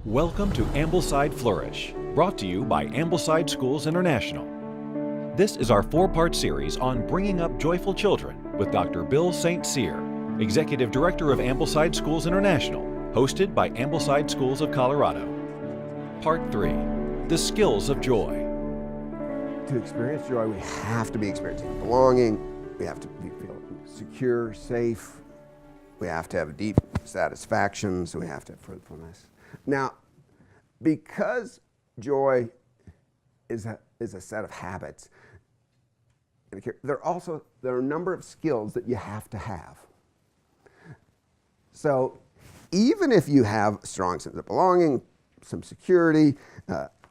Welcome to Ambleside Flourish, brought to you by Ambleside Schools International. This is our four-part series on bringing up joyful children with Dr. Bill St. Cyr, Executive Director of Ambleside Schools International, hosted by Ambleside Schools of Colorado. Part 3, The Skills of Joy. To experience joy, we have to be experiencing belonging, we have to feel secure, safe, we have to have deep satisfaction, so we have to have fruitfulness. Now, because joy is a set of habits, there are a number of skills that you have to have. So even if you have a strong sense of belonging, some security,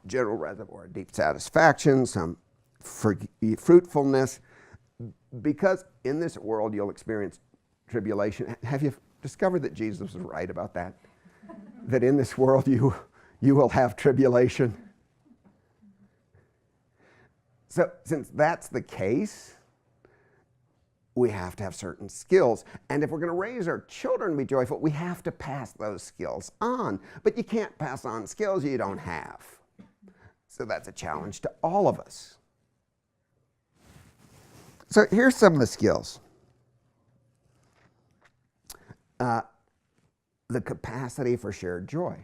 general reservoir of deep satisfaction, some fruitfulness, because in this world you'll experience tribulation. Have you discovered that Jesus was right about that? That in this world you will have tribulation? So since that's the case, we have to have certain skills. And if we're going to raise our children to be joyful, we have to pass those skills on. But you can't pass on skills you don't have. So that's a challenge to all of us. So here's some of the skills. The capacity for shared joy.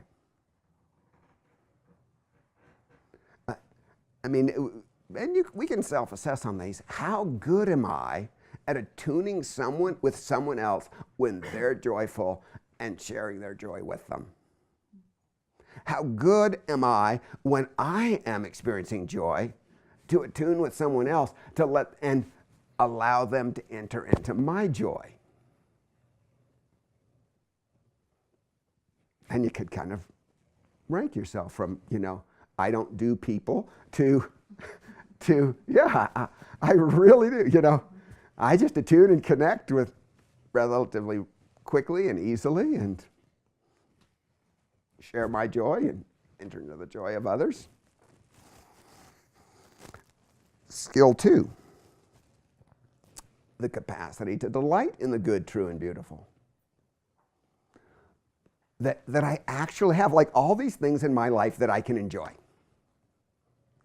We can self-assess on these. How good am I at attuning someone with someone else when they're joyful and sharing their joy with them? How good am I when I am experiencing joy to attune with someone else to let and allow them to enter into my joy? And you could kind of rank yourself from, I don't do people to yeah, I really do. I just attune and connect with relatively quickly and easily and share my joy and enter into the joy of others. Skill 2, the capacity to delight in the good, true, and beautiful. That I actually have, like all these things in my life that I can enjoy,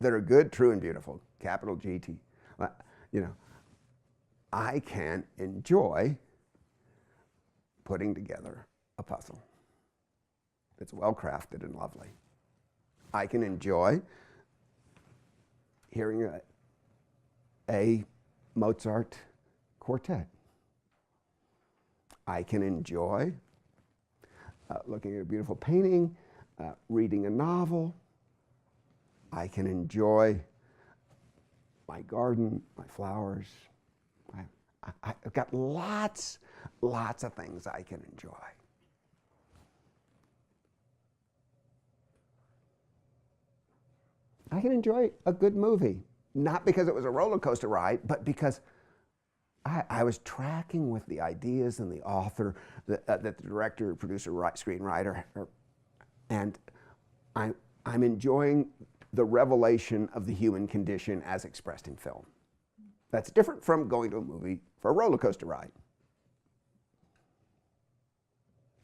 that are good, true, and beautiful, capital GT. I can enjoy putting together a puzzle that's well crafted and lovely. I can enjoy hearing a Mozart quartet. I can enjoy looking at a beautiful painting, reading a novel. I can enjoy my garden, my flowers. I've got lots of things I can enjoy. I can enjoy a good movie, not because it was a roller coaster ride, but because I was tracking with the ideas and the author, that the director, producer, screenwriter, and I'm enjoying the revelation of the human condition as expressed in film. That's different from going to a movie for a roller coaster ride.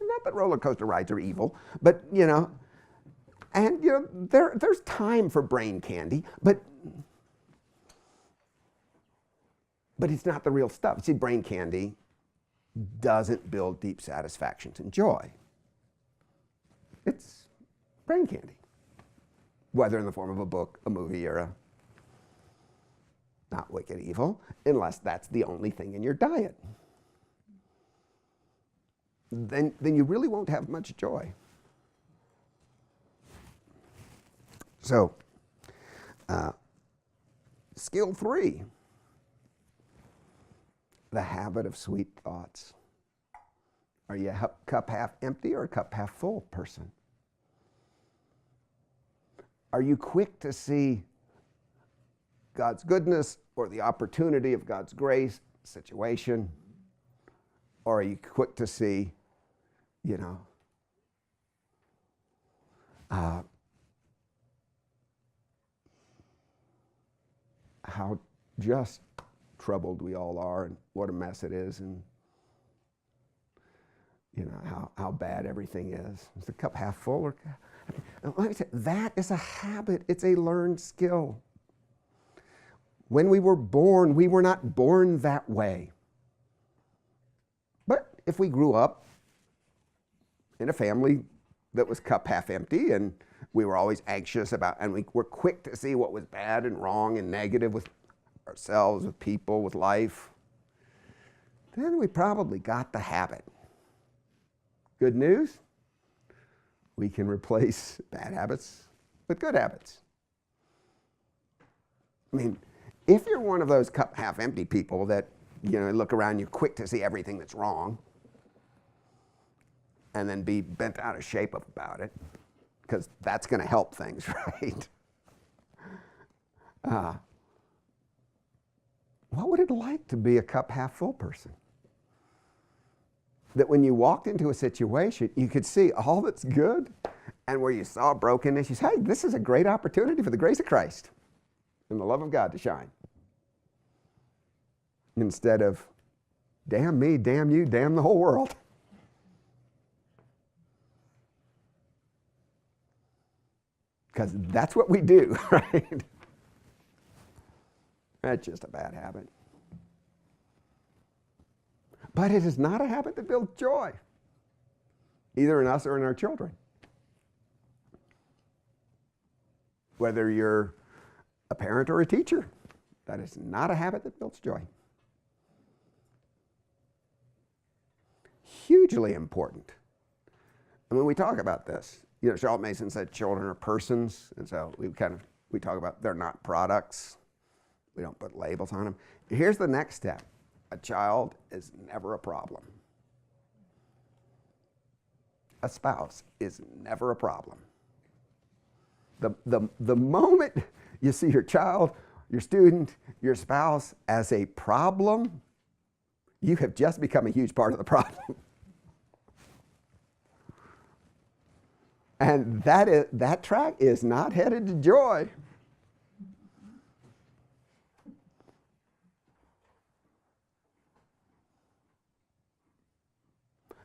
Not that roller coaster rides are evil, but there's time for brain candy, but it's not the real stuff. See, brain candy doesn't build deep satisfactions and joy. It's brain candy, whether in the form of a book, a movie, or a not wicked evil, unless that's the only thing in your diet. Then you really won't have much joy. So, skill 3. The habit of sweet thoughts. Are you a cup half empty or a cup half full person? Are you quick to see God's goodness or the opportunity of God's grace situation? Or are you quick to see, how just troubled we all are and what a mess it is, and how bad everything is? Is the cup half full or And let me say, that is a habit. It's a learned skill. When we were not born that way. But if we grew up in a family that was cup half empty, and we were always anxious about, and we were quick to see what was bad and wrong and negative with ourselves, with people, with life, then we probably got the habit. Good news, we can replace bad habits with good habits. I mean, if you're one of those cup half empty people that, look around, you're quick to see everything that's wrong and then be bent out of shape about it, because that's going to help things, right? What would it like to be a cup half full person? That when you walked into a situation, you could see all that's good, and where you saw brokenness, you say, hey, this is a great opportunity for the grace of Christ and the love of God to shine. Instead of, damn me, damn you, damn the whole world. Because that's what we do, right? That's just a bad habit. But it is not a habit that builds joy, either in us or in our children. Whether you're a parent or a teacher, that is not a habit that builds joy. Hugely important. And when we talk about this, Charlotte Mason said children are persons, and so we talk about they're not products. We don't put labels on them. Here's the next step. A child is never a problem. A spouse is never a problem. The moment you see your child, your student, your spouse as a problem, you have just become a huge part of the problem. And that track is not headed to joy.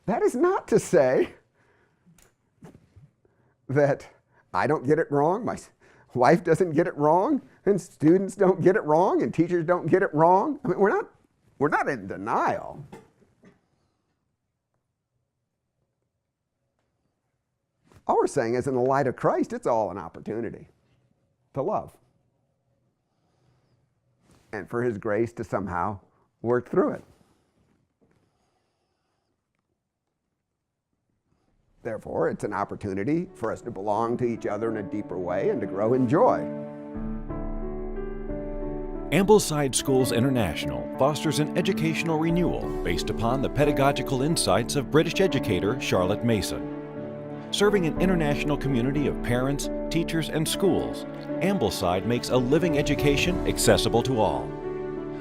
That is not to say that I don't get it wrong, my wife doesn't get it wrong, and students don't get it wrong, and teachers don't get it wrong. I mean, we're not in denial. All we're saying is, in the light of Christ, it's all an opportunity to love. And for His grace to somehow work through it. Therefore, it's an opportunity for us to belong to each other in a deeper way and to grow in joy. Ambleside Schools International fosters an educational renewal based upon the pedagogical insights of British educator Charlotte Mason. Serving an international community of parents, teachers, and schools, Ambleside makes a living education accessible to all.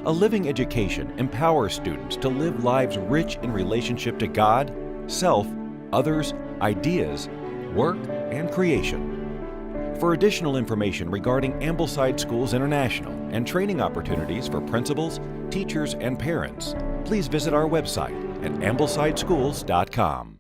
A living education empowers students to live lives rich in relationship to God, self, others, ideas, work, and creation. For additional information regarding Ambleside Schools International and training opportunities for principals, teachers, and parents, please visit our website at amblesideschools.com.